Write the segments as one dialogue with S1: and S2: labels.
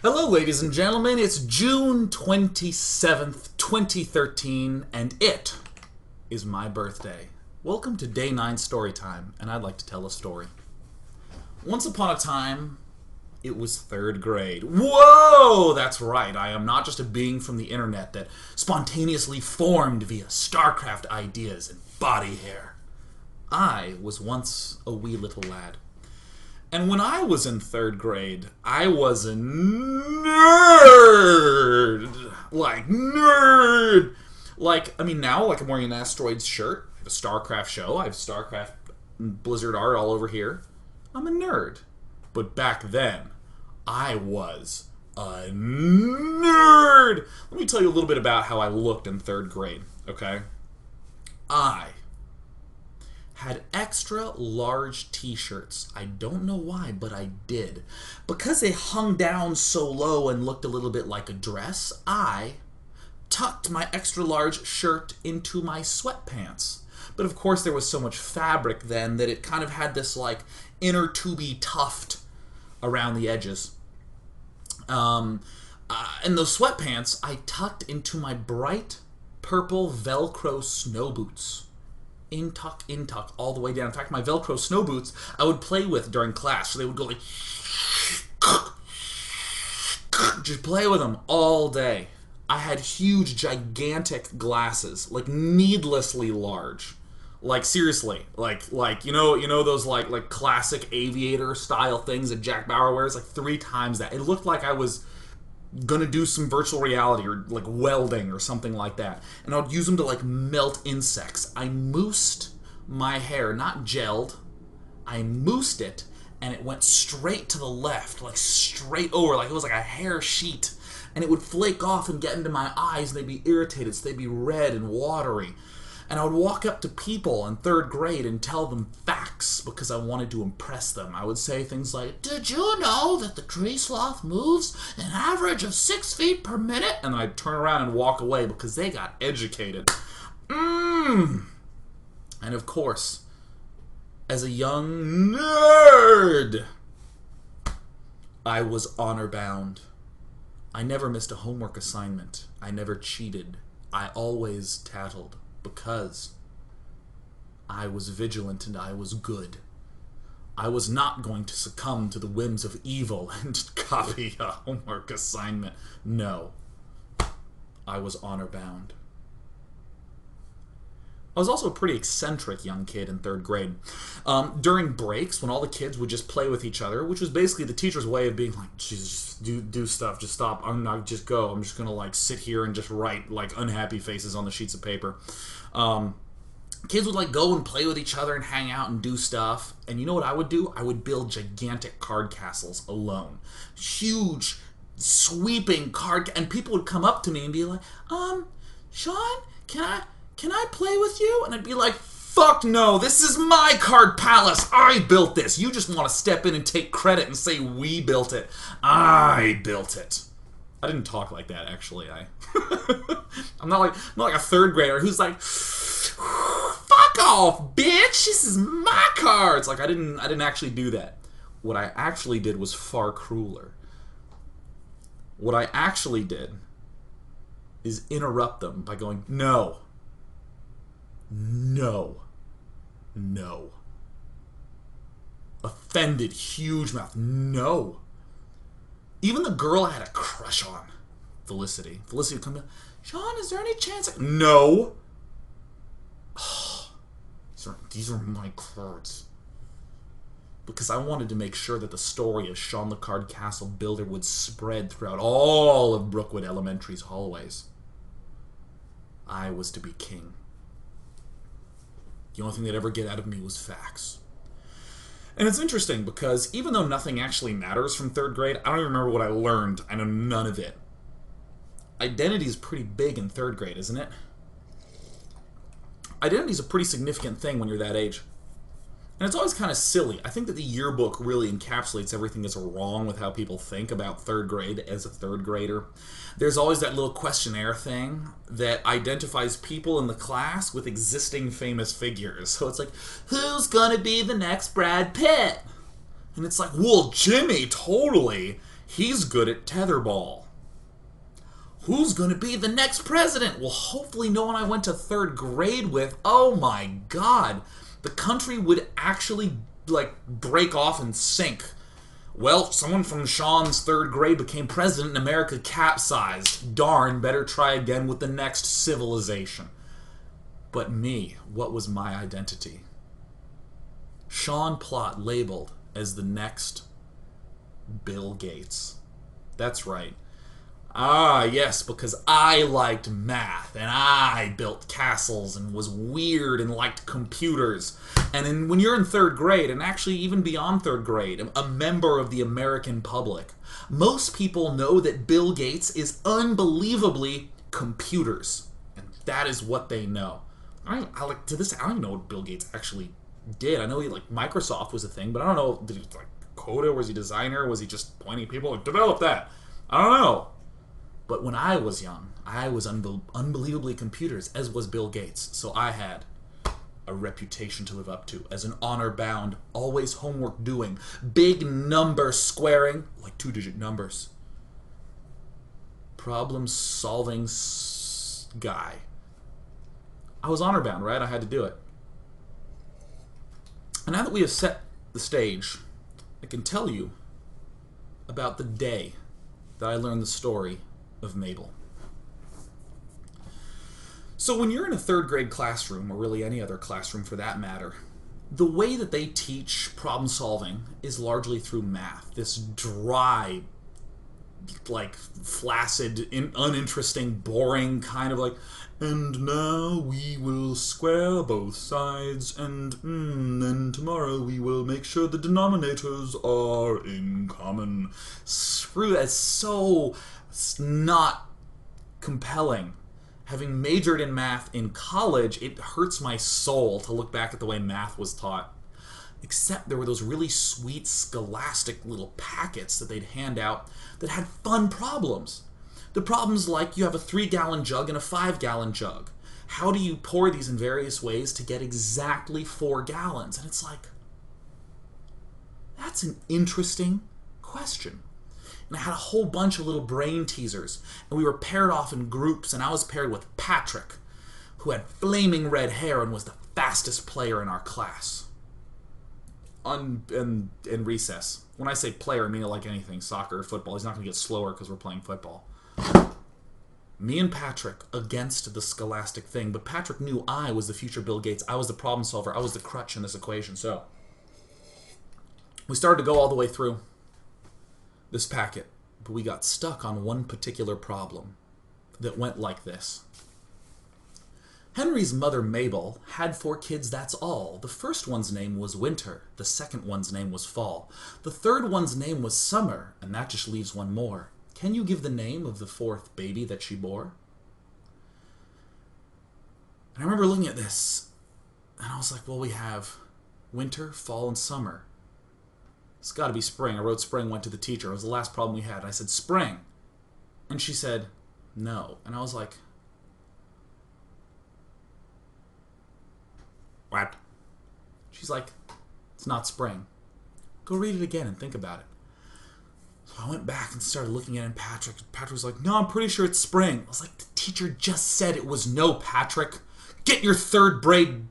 S1: Hello, ladies and gentlemen. It's June 27th, 2013, and it is my birthday. Welcome to Day 9 Storytime, and I'd like to tell a story. Once upon a time, it was third grade. Whoa! That's right. I am not just a being from the internet that spontaneously formed via StarCraft ideas and body hair. I was once a wee little lad. And when I was in third grade, I was a nerd. Like, nerd. Now, I'm wearing an Asteroids shirt, I have a StarCraft show, I have StarCraft Blizzard art all over here. I'm a nerd. But back then, I was a nerd. Let me tell you a little bit about how I looked in third grade, okay? I had extra large t-shirts. I don't know why, but I did. Because they hung down so low and looked a little bit like a dress, I tucked my extra large shirt into my sweatpants. But of course there was so much fabric then that it kind of had this like inner tubey tuft around the edges. And those sweatpants I tucked into my bright purple Velcro snow boots. In tuck, all the way down. In fact, my Velcro snow boots I would play with during class. So they would go like, just play with them all day. I had huge, gigantic glasses, like needlessly large. Like seriously, like you know those like classic aviator style things that Jack Bauer wears, like 3 times that. It looked like I was gonna do some virtual reality or like welding or something like that, and I would use them to like melt insects. I moosed my hair, not gelled. I moosed it, and it went straight to the left, like straight over, like it was like a hair sheet, and it would flake off and get into my eyes, and they'd be irritated, so they'd be red and watery. And I would walk up to people in third grade and tell them facts because I wanted to impress them. I would say things like, "Did you know that the tree sloth moves an average of 6 feet per minute?" And then I'd turn around and walk away because they got educated. And of course, as a young nerd, I was honor bound. I never missed a homework assignment. I never cheated. I always tattled. Because I was vigilant and I was good. I was not going to succumb to the whims of evil and copy a homework assignment. No. I was honor bound. I was also a pretty eccentric young kid in third grade. During breaks, when all the kids would just play with each other, which was basically the teacher's way of being like, Jesus, do stuff, just stop, I'm not, just go. I'm just gonna like sit here and just write like unhappy faces on the sheets of paper. Kids would like go and play with each other and hang out and do stuff. And you know what I would do? I would build gigantic card castles alone. Huge, sweeping and people would come up to me and be like, Sean, can I play with you? And I'd be like, fuck no, this is my card palace. I built this. You just want to step in and take credit and say we built it. I built it. I didn't talk like that, actually. I'm not like a third grader who's like, fuck off, bitch. This is my cards. Like I didn't actually do that. What I actually did was far crueler. What I actually did is interrupt them by going, no. No. No. Offended, huge mouth. No. Even the girl I had a crush on, Felicity would come in, Sean, is there any chance No. Oh, these are my cards. Because I wanted to make sure that the story of Sean the Card Castle Builder would spread throughout all of Brookwood Elementary's hallways. I was to be king. The only thing they'd ever get out of me was facts. And it's interesting because even though nothing actually matters from third grade, I don't even remember what I learned. I know none of it. Identity is pretty big in third grade, isn't it? Identity is a pretty significant thing when you're that age. And it's always kind of silly. I think that the yearbook really encapsulates everything that's wrong with how people think about third grade as a third grader. There's always that little questionnaire thing that identifies people in the class with existing famous figures. So it's like, who's gonna be the next Brad Pitt? And it's like, well, Jimmy, totally. He's good at tetherball. Who's going to be the next president? Well, hopefully no one I went to third grade with. Oh my God. The country would actually, break off and sink. Well, someone from Sean's third grade became president and America capsized. Darn, better try again with the next civilization. But me, what was my identity? Sean Plott labeled as the next Bill Gates. That's right. Ah, yes, because I liked math, and I built castles, and was weird, and liked computers. And when you're in third grade, and actually even beyond third grade, a member of the American public, most people know that Bill Gates is unbelievably computers. And that is what they know. I don't even know what Bill Gates actually did. I know Microsoft was a thing, but I don't know, did he code it? Was he designer? Was he just pointing people, develop that? I don't know. But when I was young, I was unbelievably computers, as was Bill Gates. So I had a reputation to live up to as an honor-bound, always homework doing, big number squaring, like two-digit numbers, problem-solving guy. I was honor-bound, right? I had to do it. And now that we have set the stage, I can tell you about the day that I learned the story of Mabel. So when you're in a third grade classroom, or really any other classroom for that matter, the way that they teach problem solving is largely through math. This dry, flaccid, uninteresting, boring kind of and now we will square both sides, and then tomorrow we will make sure the denominators are in common. Screw that. It's so not compelling. Having majored in math in college, it hurts my soul to look back at the way math was taught. Except there were those really sweet, scholastic little packets that they'd hand out that had fun problems. The problems like you have a 3-gallon jug and a 5-gallon jug. How do you pour these in various ways to get exactly 4 gallons? And it's that's an interesting question. And I had a whole bunch of little brain teasers, and we were paired off in groups, and I was paired with Patrick, who had flaming red hair and was the fastest player in our class. In recess. When I say player, I mean it like anything, soccer or football. He's not going to get slower because we're playing football. Me and Patrick against the scholastic thing, but Patrick knew I was the future Bill Gates. I was the problem solver. I was the crutch in this equation. So we started to go all the way through this packet, but we got stuck on one particular problem that went like this. Henry's mother, Mabel, had 4 kids, that's all. The first one's name was Winter. The second one's name was Fall. The third one's name was Summer, and that just leaves one more. Can you give the name of the 4th baby that she bore? And I remember looking at this, and I was like, well, we have winter, fall, and summer. It's got to be spring. I wrote spring, went to the teacher. It was the last problem we had. I said, spring. And she said, no. And I was like, what? She's like, it's not spring. Go read it again and think about it. So I went back and started looking at it, and Patrick was like, no, I'm pretty sure it's spring. I was like, the teacher just said it was no, Patrick. Get your third grade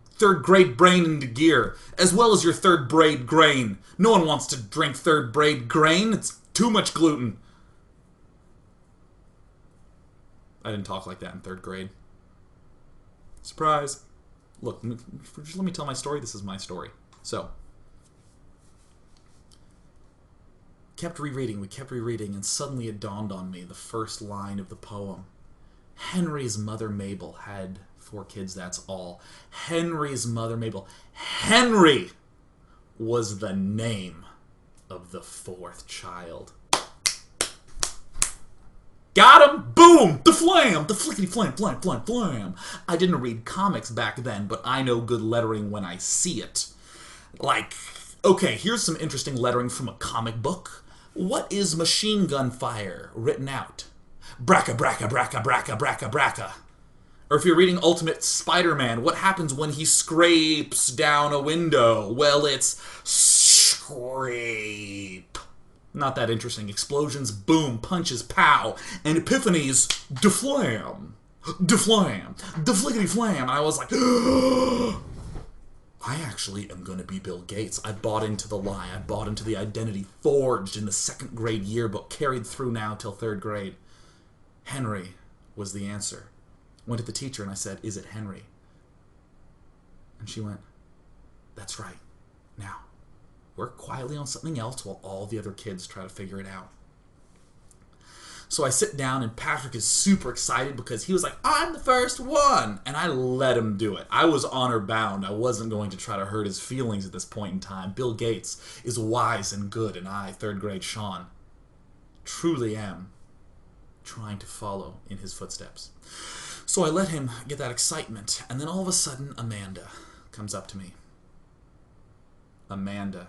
S1: brain into gear, as well as your third grade grain. No one wants to drink third grade grain. It's too much gluten. I didn't talk like that in 3rd grade. Surprise. Look, just let me tell my story. This is my story. So, we kept rereading, and suddenly it dawned on me, the first line of the poem. Henry's mother, Mabel, had 4 kids, that's all. Henry's mother, Mabel. Henry was the name of the 4th child. Got him! Boom! The flam! The flickety flam, flam, flam, flam. I didn't read comics back then, but I know good lettering when I see it. Okay, here's some interesting lettering from a comic book. What is machine gun fire written out? Bracka, bracka, bracka, bracka, bracka, bracka. Or if you're reading Ultimate Spider-Man, what happens when he scrapes down a window? Well, it's scrape. Not that interesting. Explosions, boom, punches, pow, and epiphanies, deflam, deflam, deflickety flam. And I was like, I actually am going to be Bill Gates. I bought into the lie. I bought into the identity forged in the 2nd grade yearbook, carried through now till 3rd grade. Henry was the answer. Went to the teacher and I said, is it Henry? And she went, that's right. Now, work quietly on something else while all the other kids try to figure it out. So I sit down and Patrick is super excited because he was like, I'm the first one. And I let him do it. I was honor bound. I wasn't going to try to hurt his feelings at this point in time. Bill Gates is wise and good, and I, 3rd grade Sean, truly am trying to follow in his footsteps. So I let him get that excitement, and then all of a sudden Amanda comes up to me. Amanda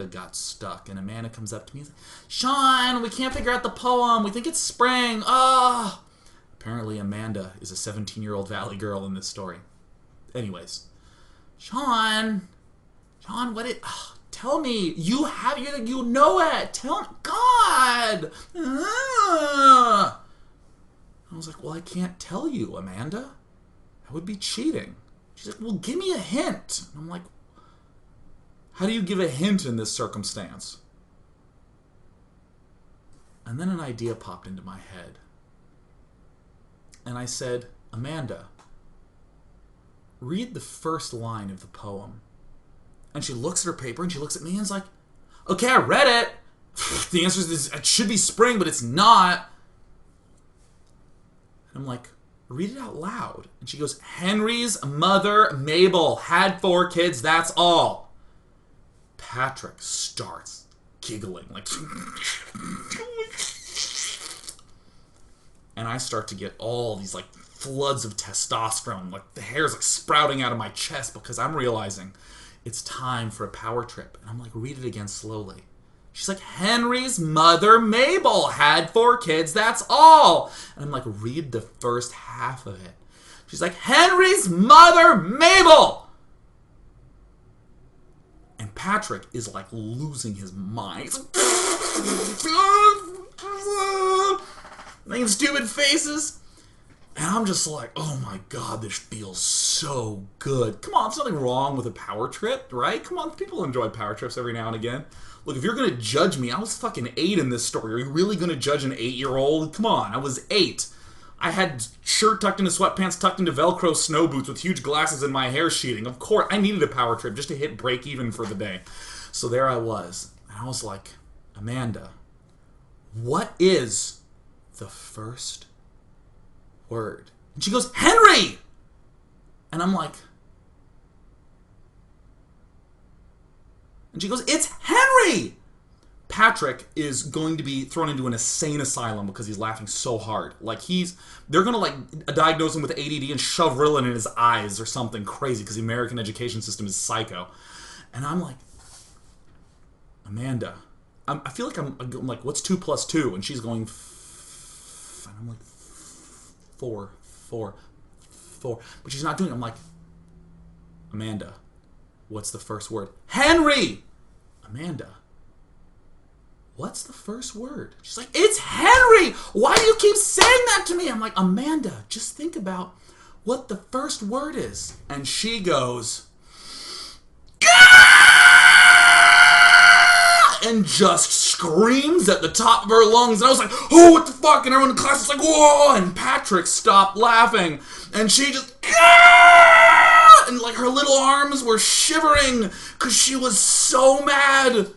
S1: got stuck, and Amanda comes up to me and says, Sean, we can't figure out the poem. We think it's spring. Ah! Apparently Amanda is a 17-year-old valley girl in this story. Anyways, Sean, what it... tell me. You know it. Tell me. God! I was like, well, I can't tell you, Amanda. That would be cheating. She's like, well, give me a hint. And I'm like, how do you give a hint in this circumstance? And then an idea popped into my head. And I said, Amanda, read the first line of the poem. And she looks at her paper and she looks at me and is like, okay, I read it. The answer is it should be spring, but it's not. And I'm like, read it out loud. And she goes, Henry's mother, Mabel, had 4 kids, that's all. Patrick starts giggling like, and I start to get all these like floods of testosterone, like the hair's like sprouting out of my chest because I'm realizing it's time for a power trip. And I'm like, read it again slowly. She's like, Henry's mother, Mabel, had 4 kids, that's all. And I'm like, read the first half of it. She's like, Henry's mother, Mabel. And Patrick is like losing his mind. Making stupid faces. And I'm just like, oh my god, this feels so good. Come on, there's nothing wrong with a power trip, right? Come on, people enjoy power trips every now and again. Look, if you're going to judge me, I was fucking 8 in this story. Are you really going to judge an 8-year-old? Come on, I was 8. I had shirt tucked into sweatpants, tucked into Velcro snow boots with huge glasses in my hair sheeting. Of course, I needed a power trip just to hit break even for the day. So there I was. And I was like, Amanda, what is the first word? And she goes, Henry! And I'm like... And she goes, it's Henry! Patrick is going to be thrown into an insane asylum because he's laughing so hard. Like they're going to like diagnose him with ADD and shove Ritalin in his eyes or something crazy because the American education system is psycho. And I'm like, Amanda, I feel like I'm like, what's 2 plus 2? And she's going, and I'm like, 4. But she's not doing it. I'm like, Amanda, what's the first word? Henry! Amanda, what's the first word? She's like, it's Henry! Why do you keep saying that to me? I'm like, Amanda, just think about what the first word is. And she goes, and just screams at the top of her lungs. And I was like, oh, what the fuck? And everyone in class was like, whoa! And Patrick stopped laughing. And she just, and like her little arms were shivering because she was so mad.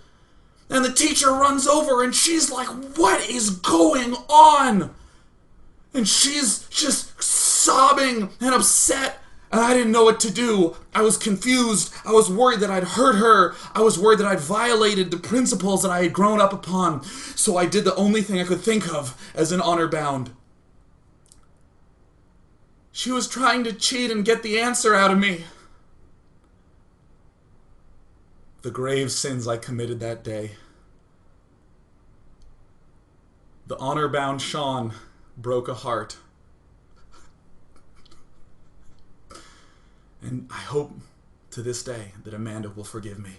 S1: And the teacher runs over and she's like, what is going on? And she's just sobbing and upset. And I didn't know what to do. I was confused. I was worried that I'd hurt her. I was worried that I'd violated the principles that I had grown up upon. So I did the only thing I could think of as an honor bound. She was trying to cheat and get the answer out of me. The grave sins I committed that day. The honor-bound Sean broke a heart. And I hope to this day that Amanda will forgive me.